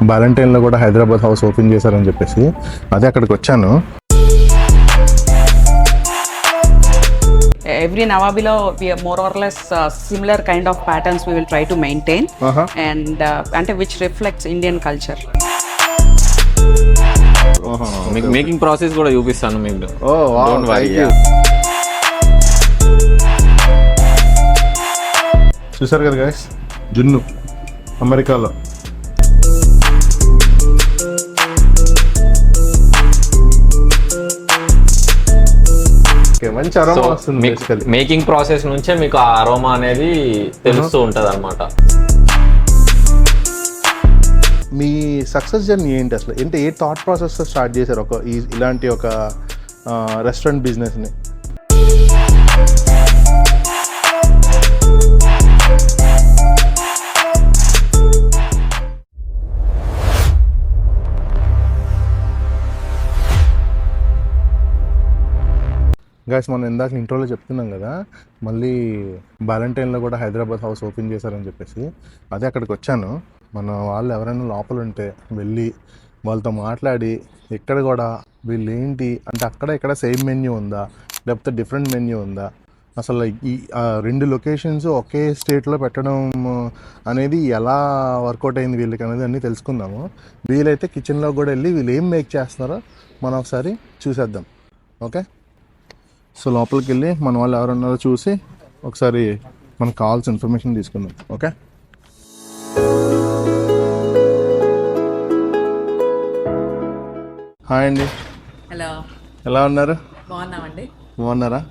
వాలంటైన్లో కూడా Hyderabad house open చేశారని చెప్పేసి అదే అక్కడికి వచ్చాను. Every Nawabilo, we are more or less similar kind of patterns we will try to maintain, and which reflects Indian culture. Making process కూడా చూపిస్తాను మీకు. Don't worry. చూసారు కదా గైస్, జున్ను అమెరికాలో. మంచి అరోమా వస్తుంది. మేకింగ్ ప్రాసెస్ నుంచే మీకు ఆ అరోమా అనేది తెలుస్తూ ఉంటుంది అనమాట. మీ సక్సెస్ జర్నీ ఏంటి అసలు? అంటే ఏ థాట్ ప్రాసెస్ స్టార్ట్ చేశారు ఇలాంటి ఒక రెస్టారెంట్ బిజినెస్ని? గైస్, మనం ఇందాక ఇంట్రోలో చెప్తున్నాం కదా, మళ్ళీ వాలంటైన్లో కూడా హైదరాబాద్ హౌస్ ఓపెన్ చేశారని చెప్పేసి అదే అక్కడికి వచ్చాను. మన వాళ్ళు ఎవరైనా లోపల ఉంటే వెళ్ళి వాళ్ళతో మాట్లాడి ఇక్కడ కూడా వీళ్ళు ఏంటి అంటే అక్కడ ఇక్కడ సేమ్ మెన్యూ ఉందా లేకపోతే డిఫరెంట్ మెన్యూ ఉందా, అసలు ఈ రెండు లొకేషన్స్ ఒకే స్టేట్లో పెట్టడం అనేది ఎలా వర్కౌట్ అయింది వీళ్ళకి అనేది అన్నీ తెలుసుకుందాము. వీలైతే కిచెన్లో కూడా వెళ్ళి వీళ్ళు ఏం మేక్ చేస్తున్నారో మనం ఒకసారి చూసేద్దాం. ఓకే, సో లోపలికి వెళ్ళి మన వాళ్ళు ఎవరున్నారో చూసి ఒకసారి మనకు కావాల్సిన ఇన్ఫర్మేషన్ తీసుకుందాం. ఓకే, హాయ్ అండి. Hello. ఎలా ఉన్నారు? బాగున్నామండి. బాగున్నారా?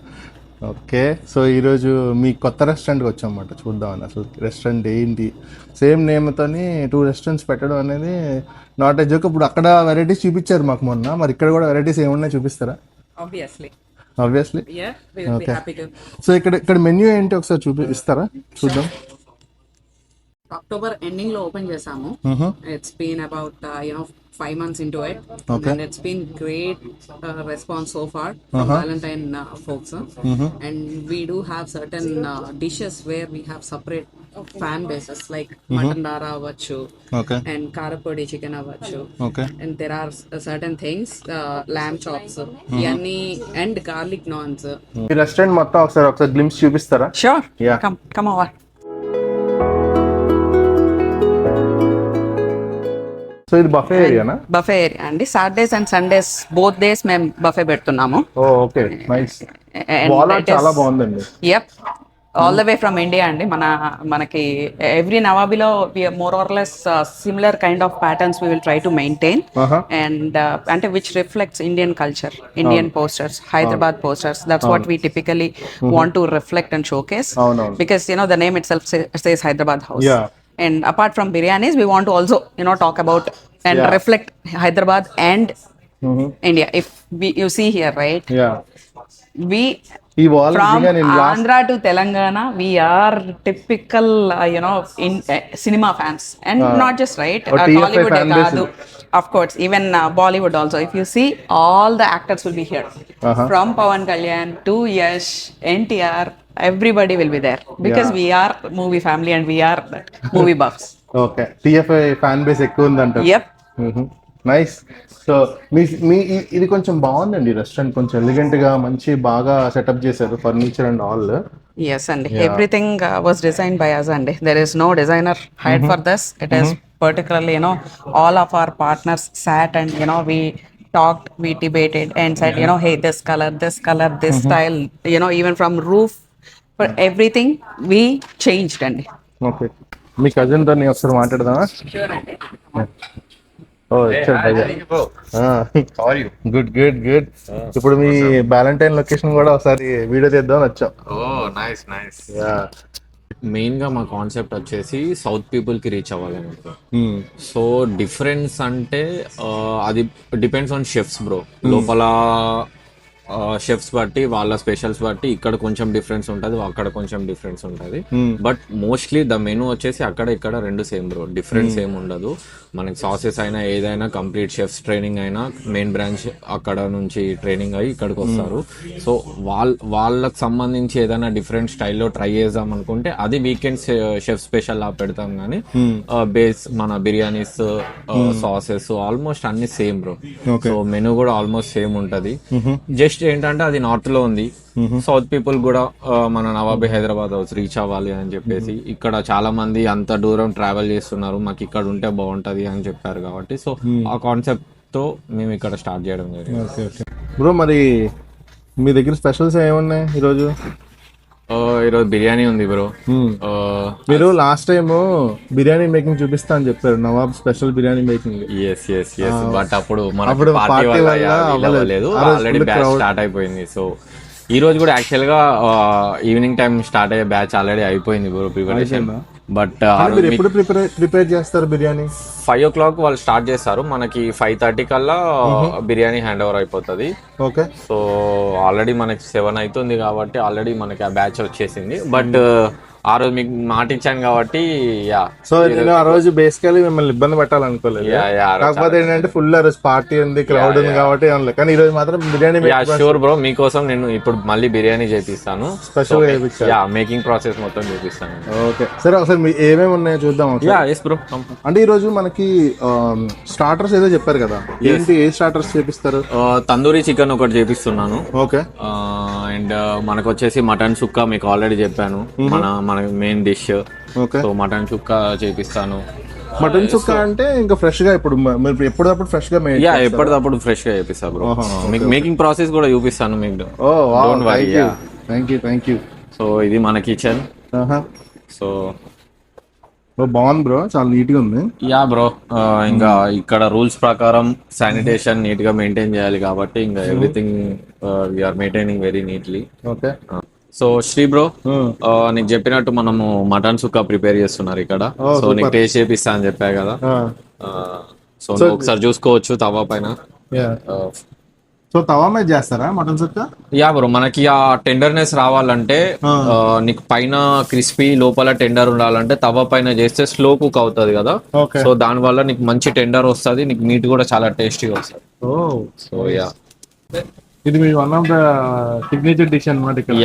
ఓకే, సో ఈరోజు మీ కొత్త రెస్టారెంట్కి వచ్చామన్నమాట చూద్దామని. అసలు రెస్టారెంట్ ఏంటి, సేమ్ నేమ్తోని 2 రెస్టారెంట్స్ పెట్టడం అనేది నాట్ ఏ జోక్. ఇప్పుడు అక్కడ వెరైటీస్ చూపించారు మాకు మొన్న, మరి ఇక్కడ కూడా వెరైటీస్ ఏమున్నాయి చూపిస్తారా? Obviously. Yeah, we will be happy to. So ఇక్కడ మెన్యూ ఏంటి ఒకసారి చూపిస్తారా? చూద్దాం. October ending లో ఓపెన్ చేసాము. It's been about 5 months into it. Okay. And it's been great response so far from Valentine folks. And we do have certain dishes where we have separate fan bases like mutton dara avvachu, and karapodi chicken avvachu, and there are certain things lamb chops yanni and garlic naans. ఈ restaurant మొత్తం ఒకసారి glimpse చూపిస్తారా? Sure. Yeah. Come over. So ఇది buffet ఏరియానా? Buffet area అండి. Saturdays and Sundays both days మేము buffet పెడుతున్నాము. Okay, nice. Wall art చాలా బాగుందండి. Yup, all the way from India అండి. మనకి ఎవ్రీ నవాబీలో more or less similar kind of patterns we will try to maintain, and which reflects Indian culture, Indian posters, Hyderabad posters. That's what we typically want to reflect and showcase, because the name itself says Hyderabad House. Yeah. And apart from biryanis, we want to also talk about and reflect Hyderabad and India. If you see here, right? Yeah. We from Andhra to Telangana, we are typical, in cinema fans, and not just Tollywood kaadu. Of course, even Bollywood also. If you see, all the actors will be here, from Pawan Kalyan to Yash, NTR. Everybody will be there because we are movie family and we are movie buffs. Okay, TFI fan base ఎక్కువ ఉందంట. Yep. Nice. So మీ ఇది కొంచెం బాగుందండి restaurant, కొంచెం elegant గా మంచి బాగా setup చేశారు, furniture and all. Yes, and everything was designed by us, and there is no designer hired for this. It is particularly, all of our partners sat and we talked, we debated and said, hey, this color, this style, even from roof, for everything we changed. And okay, me cousin తో ఒకసారి మాట్లాడదామా? sure అండి. Good. ఇప్పుడు మీ Valentine location కూడా ఒకసారి video తీద్దామని వచ్చాం. Nice. Main గా మా కాన్సెప్ట్ వచ్చేసి సౌత్ పీపుల్ కి రీచ్ అవ్వాలన్నమాట. సో డిఫరెన్స్ అంటే అది డిపెండ్స్ ఆన్ షెఫ్స్ బ్రో. లోపల షెఫ్స్ బట్టి వాళ్ళ స్పెషల్స్ బట్టి ఇక్కడ కొంచెం డిఫరెన్స్ ఉంటుంది, అక్కడ కొంచెం డిఫరెన్స్ ఉంటుంది. బట్ మోస్ట్లీ ద మెనూ వచ్చేసి అక్కడ ఇక్కడ రెండు సేమ్ బ్రో, డిఫరెన్స్ ఏం ఉండదు. మనకి సాసెస్ అయినా ఏదైనా కంప్లీట్ షెఫ్స్ ట్రైనింగ్ అయినా మెయిన్ బ్రాంచ్ అక్కడ నుంచి ట్రైనింగ్ అయ్యి ఇక్కడికి వస్తారు. సో వాళ్ళకి సంబంధించి ఏదైనా డిఫరెంట్ స్టైల్లో ట్రై చేద్దాం అనుకుంటే అది వీకెండ్ షెఫ్ స్పెషల్ లా పెడతాం. కానీ బేస్ మన బిర్యానీస్ సాసెస్ ఆల్మోస్ట్ అన్ని సేమ్ బ్రో. సో మెనూ కూడా ఆల్మోస్ట్ సేమ్ ఉంటది. జస్ట్ ఏంటంటే అది నార్త్ లో ఉంది, సౌత్ పీపుల్ కూడా మన నవాబీ హైదరాబాద్ రీచ్ అవ్వాలి అని చెప్పేసి ఇక్కడ చాలా మంది అంత దూరం ట్రావెల్ చేస్తున్నారు, మాకు ఇక్కడ ఉంటే బాగుంటది అని చెప్పారు కాబట్టి సో ఆ కాన్సెప్ట్ తో మేము ఇక్కడ స్టార్ట్ చేయడం జరిగింది. బ్రో మరి మీ దగ్గర స్పెషల్స్ ఏమున్నాయి ఈరోజు? ఈరోజు బిర్యానీ ఉంది బ్రో. మీరు లాస్ట్ టైం బిర్యానీ మేకింగ్ చూపిస్తా అని చెప్పారు, Nawab special biryani making. But అప్పుడు పార్టీ వల్ల అవ్వలేదు, ఆల్రెడీ బ్యాచ్ స్టార్ట్ అయిపోయింది. సో ఈ రోజు కూడా యాక్చువల్ గా ఈవినింగ్ టైం స్టార్ట్ అయ్యే బ్యాచ్ ఆల్రెడీ అయిపోయింది బ్రో ప్రిపరేషన్. బట్ ఎప్పుడు ప్రిపేర్ చేస్తారు బిర్యానీ? 5 o'clock వాళ్ళు స్టార్ట్ చేస్తారు, మనకి 5:30 కల్లా బిర్యానీ హ్యాండ్ ఓవర్ అయిపోతుంది. ఓకే. సో ఆల్రెడీ మనకి 7 అవుతుంది కాబట్టి ఆల్రెడీ మనకి ఆ బ్యాచ్ వచ్చేసింది. బట్ ఆ రోజు మీకు మాట ఇచ్చాను కాబట్టి యా. సో నేను ఆ రోజు బేసికలీ మిమ్మల్ని ఇబ్బంది పెట్టాలనుకోలేదు, కాకపోతే ఏంటంటే ఫుల్ ఆ రోజు పార్టీ ఉంది, క్రౌడ్ ఉంది కాబట్టి కానీ ఈ రోజు మాత్రం బిర్యానీ. షూర్ బ్రో, మీకోసం నేను ఇప్పుడు మళ్ళీ బిర్యానీ చేపిస్తాను, స్పెషల్ గా మేకింగ్ ప్రాసెస్ మొత్తం చూపిస్తాను. ఓకే సరే, ఒకసారి ఏమేమి ఉన్నాయో చూద్దాం. బ్రో అంటే ఈ రోజు మనకి స్టార్టర్స్ ఏదో చెప్పారు కదా, ఏంటి ఏ స్టార్టర్స్ చేపిస్తారు? తందూరి చికెన్ ఒకటి చేపిస్తున్నాను. ఓకే. అండ్ మనకు వచ్చేసి మటన్ సుక్కా మీకు ఆల్రెడీ చెప్పాను, మన మెయిన్ డిష్. సో మటన్ చుక్క చేపిస్తాను. మటన్ చుక్క అంటే ఇంకా ఫ్రెష్ గా ఇప్పుడు ఎప్పటికప్పుడు ఫ్రెష్ గా ఎప్పటికప్పుడు ఫ్రెష్ గా చేపిస్తాను బ్రో. మీకు మేకింగ్ ప్రాసెస్ కూడా చూపిస్తాను మీకు. Thank you. సో ఇది మన కిచెన్. సో బాగుంది బ్రో, చాలా నీట్ గా ఉంది. బ్రో ఇంకా ఇక్కడ రూల్స్ ప్రకారం శానిటేషన్ నీట్ గా మెయింటైన్ చేయాలి కాబట్టి ఇంకా everything we are maintaining very neatly. Okay. So Sri bro, నీకు చెప్పినట్టు మనము మటన్ సుక్కా ప్రిపేర్ చేస్తున్నారు ఇక్కడ. సో నీకు టేస్ట్ చేపిస్తా అని చెప్పా కదా, సో ఒకసారి చూసుకోవచ్చు తవా పైన. సో తవా మీద చేస్తారా మటన్ సుక్కా? బ్రో, మనకి ఆ టెండర్నెస్ రావాలంటే నీకు పైన క్రిస్పీ లోపల టెండర్ ఉండాలంటే తవా పైన చేస్తే స్లో కుక్ అవుతుంది కదా. సో దాని వల్ల నీకు మంచి టెండర్ వస్తుంది, నీకు మీట్ కూడా చాలా టేస్టీగా వస్తుంది. సో ఇది మీ one of the signature dish అన్నమాట ఇక్కడ.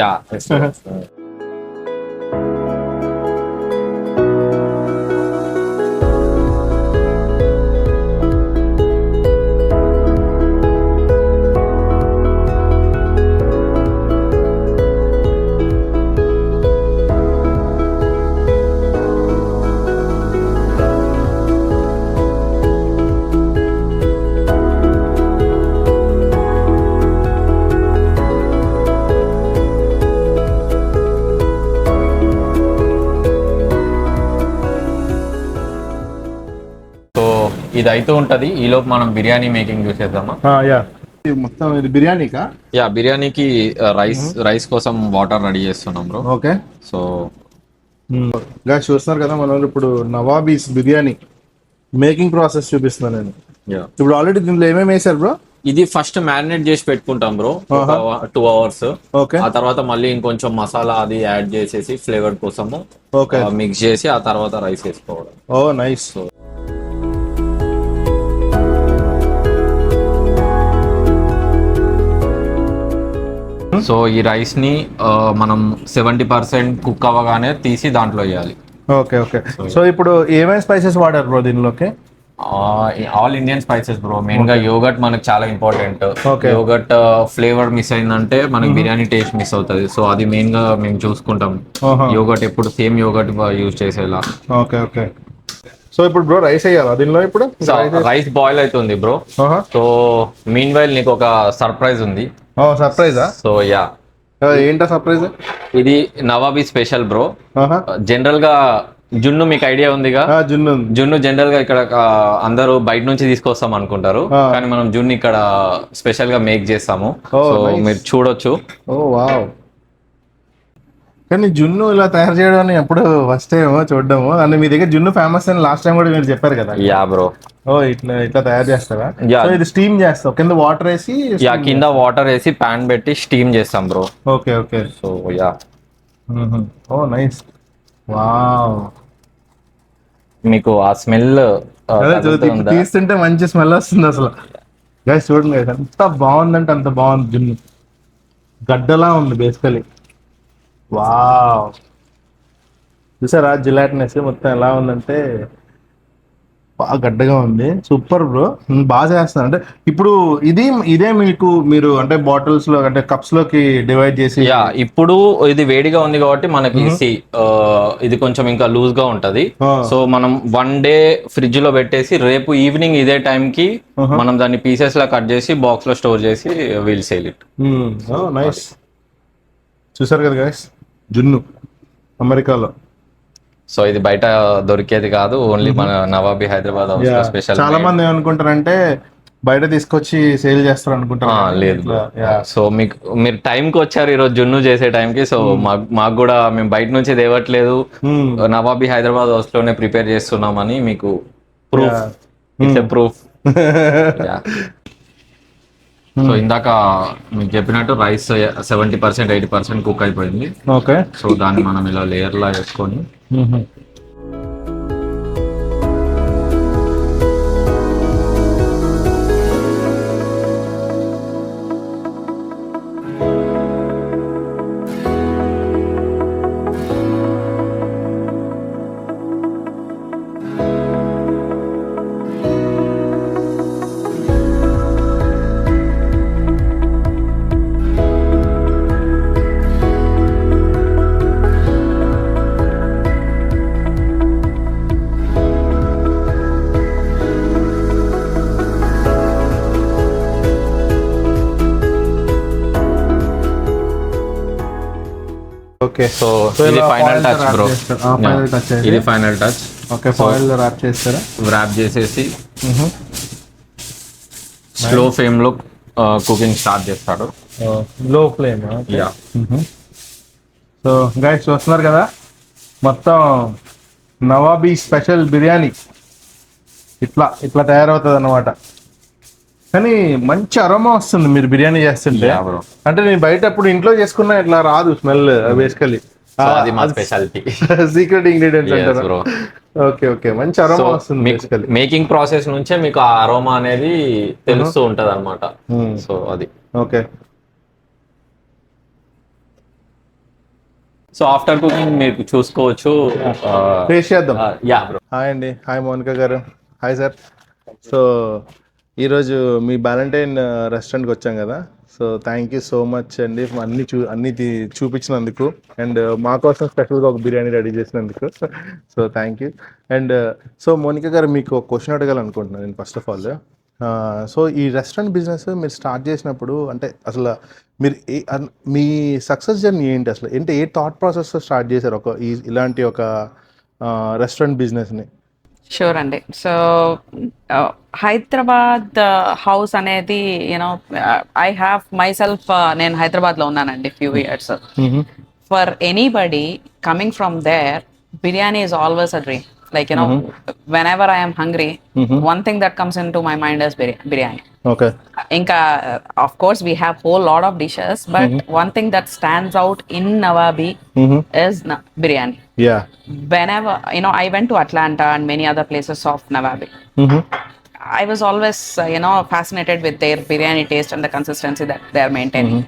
ఇది అయితే ఉంటది, ఈ లోపు మనం బిర్యానీ మేకింగ్ చూసేద్దామా? మొత్తం ఇది బిర్యానీకా? బిర్యానీకి రైస్ కోసం వాటర్ రెడీ చేస్తున్నాం బ్రో. ఓకే. సో చూస్తున్నారు కదా మనం ఇప్పుడు నవాబీస్ బిర్యానీ మేకింగ్ ప్రాసెస్ చూపిస్తున్నాను నేను. ఇప్పుడు ఆల్రెడీ దీంట్లో ఏమేమి వేసారు బ్రో? ఇది ఫస్ట్ మ్యారినేట్ చేసి పెట్టుకుంటాం బ్రో 2 hours. ఆ తర్వాత మళ్ళీ ఇంకొంచెం మసాలా అది యాడ్ చేసేసి ఫ్లేవర్ కోసము మిక్స్ చేసి ఆ తర్వాత రైస్ వేసుకోవడం. ఓ నైస్. సో ఈ రైస్ ని మనం 70% కుక్ అవ్వగానే తీసి దాంట్లో వేయాలి. ఓకే. సో ఇప్పుడు ఏమేమి స్పైసెస్ వాడారు బ్రో దీనిలోకి? All Indian spices bro. Main గా యోగట్ మనకు చాలా ఇంపార్టెంట్. యోగట్ ఫ్లేవర్ మిస్ అయిందంటే మనకి బిర్యానీ టేస్ట్ మిస్ అవుతుంది. సో అది మెయిన్ గా మేము చూసుకుంటాం, యోగట్ ఎప్పుడు సేమ్ యోగట్ యూజ్ చేసేలా. ఓకే. సో ఇప్పుడు బ్రో రైస్ వేయాలా దీనిలో? ఇప్పుడు రైస్ బాయిల్ అవుతుంది బ్రో. సో మీన్ వైల్ నీకు ఒక సర్ప్రైజ్ ఉంది. సర్ప్రైజా? సో ఏంటా సర్ప్రైజ్? ఇది నవాబీ స్పెషల్ బ్రో. జనరల్ గా జున్ను మీకు ఐడియా ఉందిగా? జున్ను జనరల్ గా ఇక్కడ అందరూ బయట నుంచి తీసుకొస్తాం అనుకుంటారు, కానీ మనం జున్ను ఇక్కడ స్పెషల్ గా మేక్ చేస్తాము. సో మీరు చూడొచ్చు. కానీ జున్ను ఇలా తయారు చేయడం అని ఎప్పుడు ఫస్ట్ టైం చూడడము. అంటే మీ దగ్గర జున్ను ఫేమస్ అని లాస్ట్ టైం కూడా మీరు చెప్పారు కదా. Yeah bro. ఓ ఇట్లా ఇట్లా తయారు చేస్తారా? Yeah. సో ఇది స్టీమ్ చేస్తావు, కింద వాటర్ వేసి. యా, కింద వాటర్ వేసి ప్యాన్ పెట్టి స్టీమ్ చేస్తాం bro. Okay okay. So yeah. Oh nice. Wow. మీకు ఆ స్మెల్ తీస్తుంటే మంచి స్మెల్ వస్తుంది అసలు. గైస్ చూడండి guys, ఎంత బాగుందంటే అంత బాగుంది జున్ను. గడ్డలా ఉంది బేసికలీ. వావ్. చూసారా జిలాటినెస్ మొత్తం ఎలా ఉందంటే బాగా గడ్డగా ఉంది. సూపర్ బ్రో, బాగా చేస్తున్నారు. అంటే ఇప్పుడు ఇదే మీకు మీరు అంటే బాటిల్స్ లో అంటే కప్స్ లోకి డివైడ్ చేసి. యా, ఇప్పుడు ఇది వేడిగా ఉంది కాబట్టి మనకి ఇది కొంచెం ఇంకా లూజ్ గా ఉంటది. సో మనం 1 డే ఫ్రిడ్జ్ లో పెట్టేసి రేపు ఈవినింగ్ ఇదే టైం కి మనం దాన్ని పీసెస్ లా కట్ చేసి బాక్స్ లో స్టోర్ చేసి విల్ సేల్ ఇట్. నైస్. చూసారు కదా గైస్, జున్ను అమెరికాలో. సో ఇది బయట దొరికేది కాదు, ఓన్లీ మన నవాబీ హైదరాబాద్ హౌస్ లో స్పెషల్. చాలా మంది ఏమనుకుంటారంటే బయట తీసుకొచ్చి సేల్ చేస్తారు అనుకుంటారు. లేదు. సో మీరు టైం కి వచ్చారు ఈ రోజు జున్ను చేసే టైం కి. సో మాకు కూడా మేము బయట నుంచి తేవట్లేదు, నవాబీ హైదరాబాద్ హౌస్ లోనే ప్రిపేర్ చేస్తున్నామని మీకు proof. It's a proof. So ఇందాక మీకు చెప్పినట్టు రైస్ 70% 80% కుక్ అయిపోయింది. ఓకే. సో దాన్ని మనం ఇలా లేయర్ లా వేసుకొని ఓకే. సో ఇది ఫైనల్ టచ్ బ్రో. ఇది final touch. Okay, foil wrap చేస్తారా? ర్యాప్ చేసేసి స్లో ఫ్లేమ్ లో కుకింగ్ స్టార్ట్ చేస్తాడు. Low flame. Yeah. So guys చూస్తున్నారు కదా, మొత్తం నవాబీ స్పెషల్ బిర్యానీ ఇట్లా ఇట్లా తయారవుతుంది అన్నమాట. కానీ మంచి అరోమా వస్తుంది మీరు బిర్యానీ చేస్తుంటే. అంటే నేను బయట అప్పుడు ఇంట్లో చేసుకున్నా ఇట్లా రాదు స్మెల్ బేసికలీ. అది మా స్పెషాలిటీ, సీక్రెట్ ఇంగ్రీడియంట్స్ అంటారు. ఓకే ఓకే, మంచి అరోమా వస్తుంది. మేకింగ్ ప్రాసెస్ నుంచే మీకు ఆ అరోమా అనేది తెలుస్తూ ఉంటది అనమాట. సో అది ఓకే. సో ఆఫ్టర్ కుకింగ్ మీరు చూసుకోవచ్చు. టేస్ట్ చేద్దాం. Yeah bro. హాయ్ అండి. హాయ్ మోనికా గారు. Hi sir. సో ఈరోజు మీ వ్యాలంటైన్ రెస్టారెంట్కి వచ్చాం కదా. So thank you so much అండి అన్ని చూపించినందుకు, అండ్ మా కోసం స్పెషల్గా ఒక బిర్యానీ రెడీ చేసినందుకు. So thank you. And so Monica garu, మీకు ఒక క్వశ్చన్ అడగాలనుకుంటున్నాను నేను ఫస్ట్ ఆఫ్ ఆల్. సో ఈ రెస్టారెంట్ బిజినెస్ మీరు స్టార్ట్ చేసినప్పుడు అంటే అసలు మీరు మీ సక్సెస్ జర్నీ ఏంటి అసలు? అంటే ఏ థాట్ ప్రాసెస్తో స్టార్ట్ చేశారు ఇలాంటి ఒక రెస్టారెంట్ బిజినెస్ని? షూర్ అండి. సో హైదరాబాద్ హౌస్ అనేది you know I have myself, నేను హైదరాబాద్లో ఉన్నానండి few years. For anybody coming from there, biryani is always a dream. Like, you know, whenever I am hungry, one thing that comes into my mind is biryani. Okay. Inka, of course, we have whole lot of dishes, but one thing that stands out in Nawabi is biryani. Yeah. Whenever, you know, I went to Atlanta and many other places of Nawabi. I was always, fascinated with their biryani taste and the consistency that they are maintaining.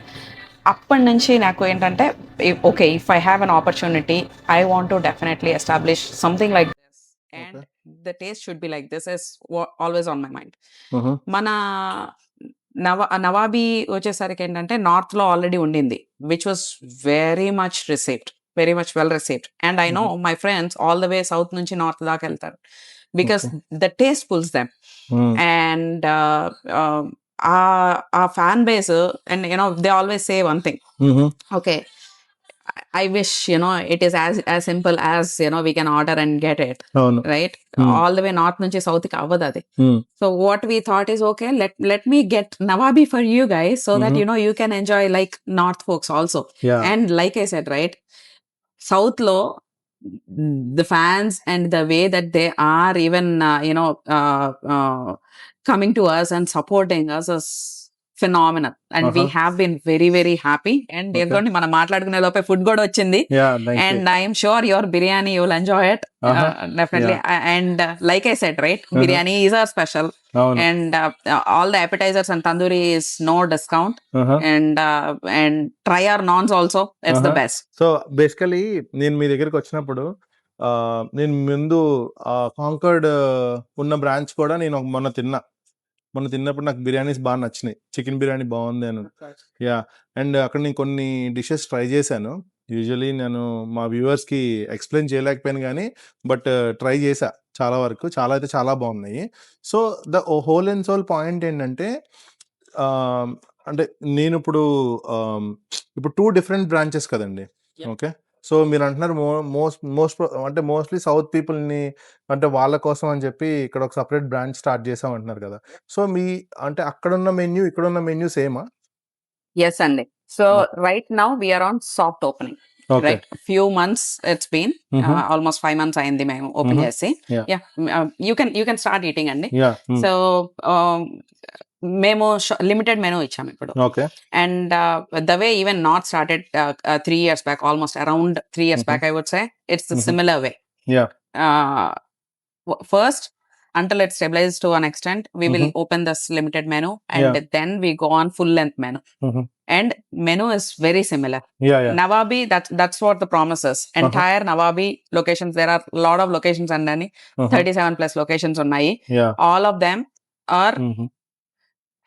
అప్పటి నుంచి నాకు ఏంటంటే, okay, if I have an opportunity, I want to definitely establish something like this, and the taste should be like this, is always on my mind. మన నవాబీ వచ్చేసరికి ఏంటంటే north లో already ఉండింది, which was very much well received. And I know my friends all the way south నుంచి north దాకా వెళ్తారు, because the taste pulls them. And our fan base, and they always say one thing. Okay, I wish it is as simple as we can order and get it. Right. All the way north nunchi south ki avadadi. So what we thought is, okay, let me get Nawabi for you guys, so that you can enjoy like north folks also. And like I said, right, south లో the fans and the way that they are even coming to us and supporting us is phenomenal, and we have been very very happy. And దీంతో మనం మాట్లాడుకునే లోపే food కూడా వచ్చింది, and I am sure your biryani you will enjoy it. Definitely. And like I said, right, biryani is our special, and all the appetizers and tandoori is no discount. And try our naans also, it's the best. So basically నేను మీ దగ్గరికి వచ్చినప్పుడు నేను ముందు conquered ఉన్న branch కూడా నేను మొన్న తిన్నప్పుడు నాకు బిర్యానీస్ బాగా నచ్చినాయి, చికెన్ బిర్యానీ బాగుంది అని. యా, అండ్ అక్కడ నేను కొన్ని డిషెస్ ట్రై చేశాను. యూజువలీ నేను మా వ్యూవర్స్కి ఎక్స్ప్లెయిన్ చేయలేకపోయాను కానీ బట్ ట్రై చేశా చాలా వరకు, చాలా అయితే చాలా బాగున్నాయి. So the whole and sole point ఏంటంటే అంటే నేను ఇప్పుడు 2 డిఫరెంట్ బ్రాంచెస్ కదండి. ఓకే, సో మీరు అంటున్నారు మోస్ట్లీ సౌత్ పీపుల్ని అంటే వాళ్ళ కోసం అని చెప్పి ఇక్కడ ఒక సపరేట్ బ్రాంచ్ స్టార్ట్ చేసాం అంటున్నారు కదా. సో మీ అంటే అక్కడున్న మెన్యూ ఇక్కడున్న menu సేమా? Yes, Andy. So right now we are on soft opening. Okay. Right, few months it's been, almost 5 months అయింది మేము ఓపెన్ చేసి. Yeah. You can start eating అండి. Yeah. సో మేము లిమిటెడ్ మెనూ ఇచ్చాము ఇప్పుడు. Okay. And the way even not started 3 years back, almost around 3 years back, I would say it's a similar way. Yeah. First, until it stabilizes to an extent, we will open this limited menu, and then we go on full length menu. And menu is very similar. Yeah. Nawabi, that's what the promise is. Entire Nawabi locations, there are a lot of locations under 37 plus locations ఉన్నాయి. Yeah. All of them are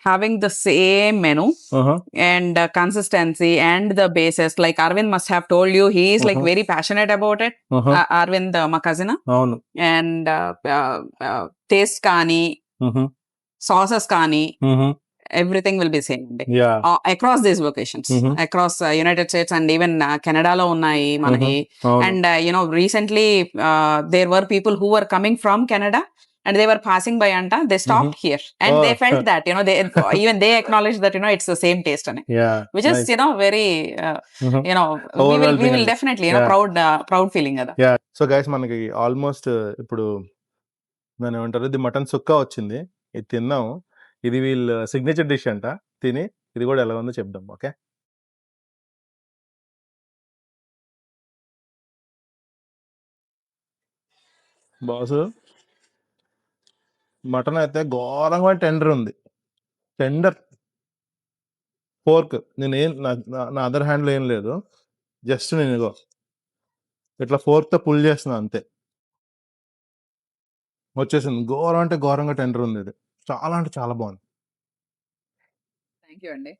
having the same menu and consistency and the basis. Like Arvind must have told you, he is like very passionate about it. Arvind my cousin. అవును. And taste కానీ sauces కానీ everything will be same. Yeah. Across these locations, across United States and even Canada లో ఉన్నాయి మనకి. And recently there were people who were coming from Canada and they were passing by anta, they stopped here and they felt that they acknowledged that it's the same taste ane. Yeah. Which is nice. very we will definitely proud feeling ada. Yeah. So guys, మనకి almost ఇప్పుడు నేను ఏమంటారు, ఇది mutton sukka వచ్చింది, ఇది తిన్నాం. ఇది వీళ్ళ సిగ్నేచర్ డిష్ అంట, తిని ఇది కూడా ఎలా ఉందో చెప్దాం. ఓకే, బాసు మటన్ అయితే ఘోరంగా టెండర్ ఉంది. టెండర్ పోర్క్ నేనేం నా అదర్ హ్యాండ్లో ఏం లేదు, జస్ట్ నేను ఇగో ఇట్లా ఫోర్క్తో పుల్ చేస్తున్నా అంతే, వచ్చేసింది. ఘోరం అంటే ఘోరంగా టెండర్ ఉంది. ఇది చాలా అంటే చాలా బాగుంది. Thank you అండి.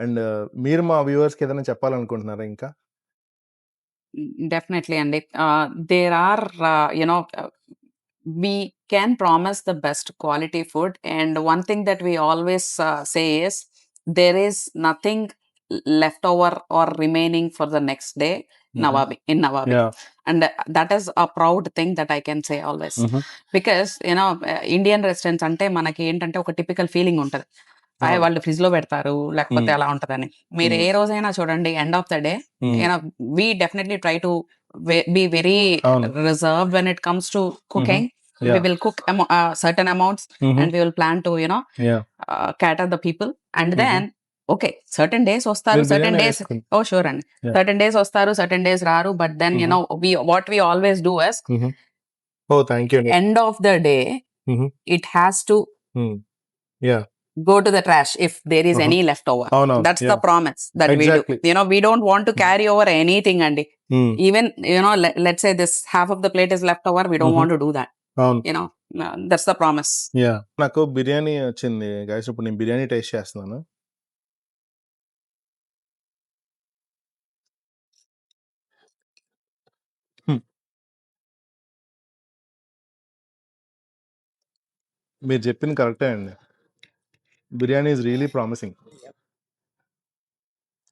అండ్ మీరు మా వ్యూవర్స్కి ఏదైనా చెప్పాలనుకుంటున్నారా ఇంకా? Definitely అండి. There are we can promise the best quality food, and one thing that we always say is there is nothing left over or remaining for the next day in Nawabi. Yeah. And that is a proud thing that I can say always. Because Indian restaurants అంటే మనకి ఏంటంటే ఒక typical feeling ఉంటది, వాళ్ళు fridge లో పెడతారు లేకపోతే అలా ఉంటదని. మీరు ఏ రోజైనా చూడండి, end of the day we definitely try to be very reserved when it comes to cooking. Yeah. We will cook certain amounts and we will plan to cater the people, and then okay, certain days వస్తారు, certain days sure and certain days వస్తారు, certain days raru, but then what we always do is thank you. end of the day it has to go to the trash if there is any leftover. That's the promise that exactly. we do. We don't want to carry over anything, and even let's say this half of the plate is left over, we don't want to do that. That's the promise. నాకు బిర్యానీ వచ్చింది guys, ఇప్పుడు నేను biryani taste చేస్తున్నాను. మీరు చెప్పింది కరెక్టే అండి, biryani is really promising.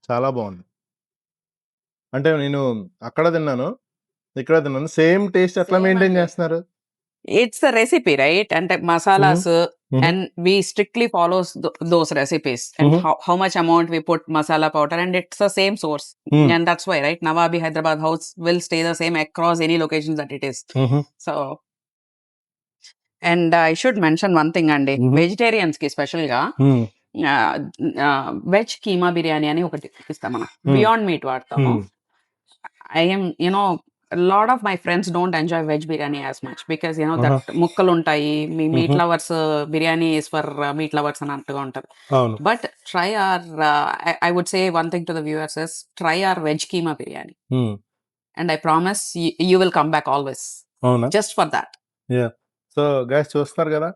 చాలా బాగుంది. అంటే నేను అక్కడ తిన్నాను, ఇక్కడ తిన్నాను, సేమ్ టేస్ట్ ఎట్లా మెయింటైన్ చేస్తున్నారు? It's the recipe, right? అంటే masalas and we strictly follows those recipes and how much amount we put masala powder, and it's the same source. And that's why, right, Nawabi Hyderabad House will stay the same across any locations that it is. So, and I should mention one thing అండి, vegetarians కి special గా veg keema biryani అని ఒకటి ఇస్తాం మనం, beyond meet వాడతాము. I'm a lot of my friends don't enjoy veg biryani as much because that ముక్కలు ఉంటాయి, మీ meat lovers biryani is for meat lovers అని అంటూ ఉంటారు. But try our I would say one thing to the viewers is try our veg keema biryani, and I promise you will come back always just for that. Yeah. So guys చూస్తున్నారు కదా,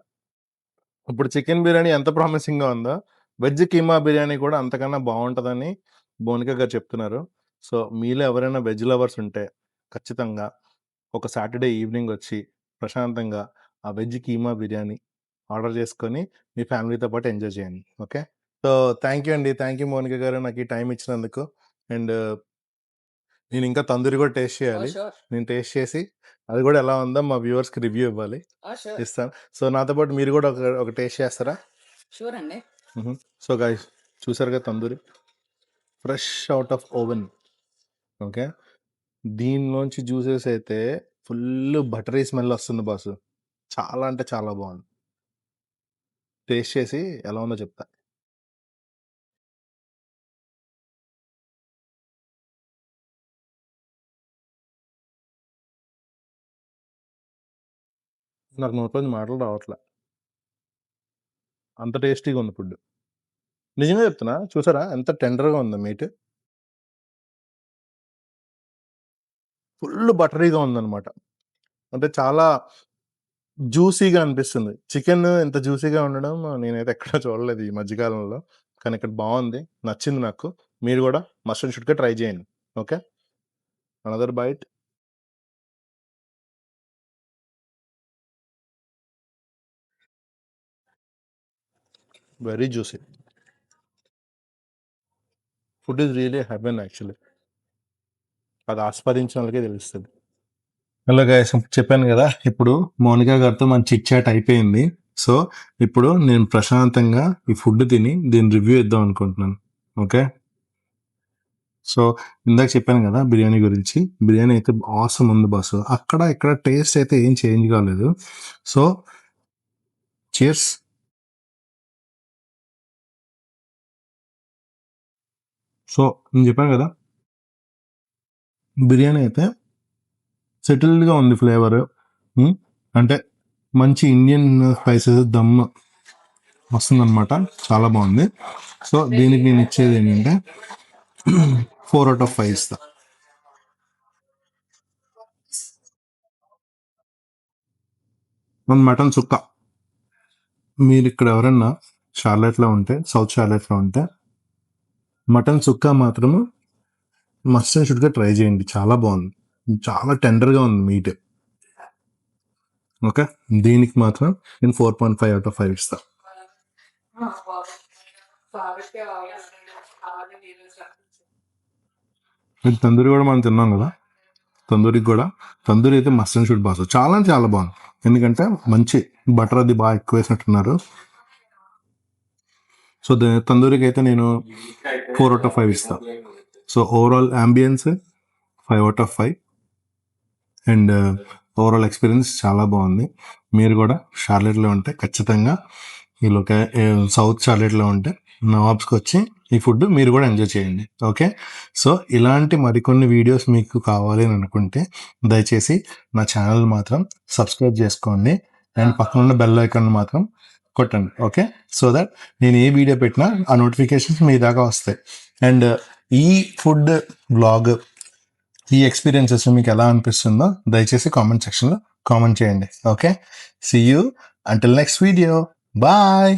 ఇప్పుడు chicken biryani ఎంత ప్రామిసింగ్గా ఉందో, veg keema biryani కూడా అంతకన్నా బాగుంటుందని బోనికా గారు చెప్తున్నారు. సో మీలో ఎవరైనా వెజ్ లవర్స్ ఉంటే ఖచ్చితంగా ఒక సాటర్డే ఈవినింగ్ వచ్చి ప్రశాంతంగా ఆ వెజ్ కీమా బిర్యానీ ఆర్డర్ చేసుకొని మీ ఫ్యామిలీతో పాటు ఎంజాయ్ చేయండి. ఓకే, సో థ్యాంక్ యూ అండి, థ్యాంక్ యూ మోనికా గారు నాకు ఈ టైం ఇచ్చినందుకు. అండ్ నేను ఇంకా తందూరి కూడా టేస్ట్ చేయాలి. నేను టేస్ట్ చేసి అది కూడా ఎలా ఉందో మా వ్యూవర్స్కి రివ్యూ ఇవ్వాలి, ఇస్తాను. సో నాతో పాటు మీరు కూడా ఒక టేస్ట్ చేస్తారా? షూర్ అండి. సో గైస్ చూసారు కదా, tandoori fresh out of oven. Okay, దీనిలోంచి జ్యూసెస్ అయితే ఫుల్ బటరీ స్మెల్ వస్తుంది బాసు, చాలా అంటే చాలా బాగుంది. టేస్ట్ చేసి ఎలా ఉందో చెప్తా. నాకు నోట్లో మాటలు రావట్లే, అంత టేస్టీగా ఉంది ఫుడ్. నిజంగా చెప్తున్నా, చూసారా ఎంత టెండర్గా ఉందో మీట్, ఫుల్ బటరీగా ఉందన్నమాట. అంటే చాలా జ్యూసీగా అనిపిస్తుంది. చికెన్ ఇంత జ్యూసీగా ఉండడం నేనైతే ఎక్కడ చూడలేదు ఈ మధ్యకాలంలో, కానీ ఇక్కడ బాగుంది, నచ్చింది నాకు. మీరు కూడా మస్ట్ అండ్ షుడ్గా ట్రై చేయండి. Okay, another bite. Very juicy, food is really heaven actually, అది ఆస్వాదించిన వాళ్ళకే తెలుస్తుంది. హలో గైస్, చెప్పాను కదా, ఇప్పుడు మోనికా గారితో మన చిట్ చాట్ అయిపోయింది. సో ఇప్పుడు నేను ప్రశాంతంగా ఈ ఫుడ్ తిని దీని రివ్యూ ఇద్దాం అనుకుంటున్నాను. ఓకే, సో ఇందాక చెప్పాను కదా బిర్యానీ గురించి, బిర్యానీ అయితే ఆసమ్ ఉంది బాస్. అక్కడ ఇక్కడ టేస్ట్ అయితే ఏం చేంజ్ కాలేదు. So cheers. సో నేను చెప్పాను కదా, బిర్యానీ అయితే సెటిల్డ్గా ఉంది ఫ్లేవర్, అంటే మంచి ఇండియన్ స్పైసెస్ దమ్ వస్తుందన్నమాట, చాలా బాగుంది. సో దీనికి నేను ఇచ్చేది ఏంటంటే 4 out of 5 ఇస్తా. మటన్ సుక్క, మీరు ఇక్కడ ఎవరన్నా షార్లెట్లో ఉంటే, సౌత్ షార్లెట్లో ఉంటే మటన్ సుక్క మాత్రము మస్ట్ అండ్ షుడ్గా ట్రై చేయండి, చాలా బాగుంది, చాలా టెండర్గా ఉంది మీట్. ఓకే, దీనికి మాత్రం నేను 4.5 out of 5 ఇస్తా. తందూరి కూడా మనం తిన్నాం కదా, తందూరి అయితే మస్ట్ అండ్ షుడ్ బాస్, చాలా అంటే చాలా బాగుంది. ఎందుకంటే మంచి బటర్ అది బాగా ఎక్కువ వేసినట్టున్నారు. సో తందూరికి అయితే నేను 4 out of 5 ఇస్తా. So overall ambience 5 out of 5 and overall experience చాలా బాగుంది. మీరు కూడా షార్లెట్లో ఉంటే ఖచ్చితంగా సౌత్ షార్లెట్లో ఉంటే నవాబ్స్కి వచ్చి ఈ ఫుడ్ మీరు కూడా ఎంజాయ్ చేయండి. ఓకే, సో ఇలాంటి మరికొన్ని వీడియోస్ మీకు కావాలి అని అనుకుంటే దయచేసి నా ఛానల్ మాత్రం సబ్స్క్రైబ్ చేసుకోండి అండ్ పక్కన ఉన్న బెల్ ఐకాన్ మాత్రం కొట్టండి. ఓకే, సో దట్ నేను ఏ వీడియో పెట్టినా ఆ నోటిఫికేషన్స్ మీ దాకా వస్తాయి. అండ్ ఈ ఫుడ్ వ్లాగ్, ఈ ఎక్స్పీరియన్సెస్ మీకు ఎలా అనిపిస్తుందో దయచేసి కామెంట్ సెక్షన్లో కామెంట్ చేయండి. Okay, see you until next video, bye.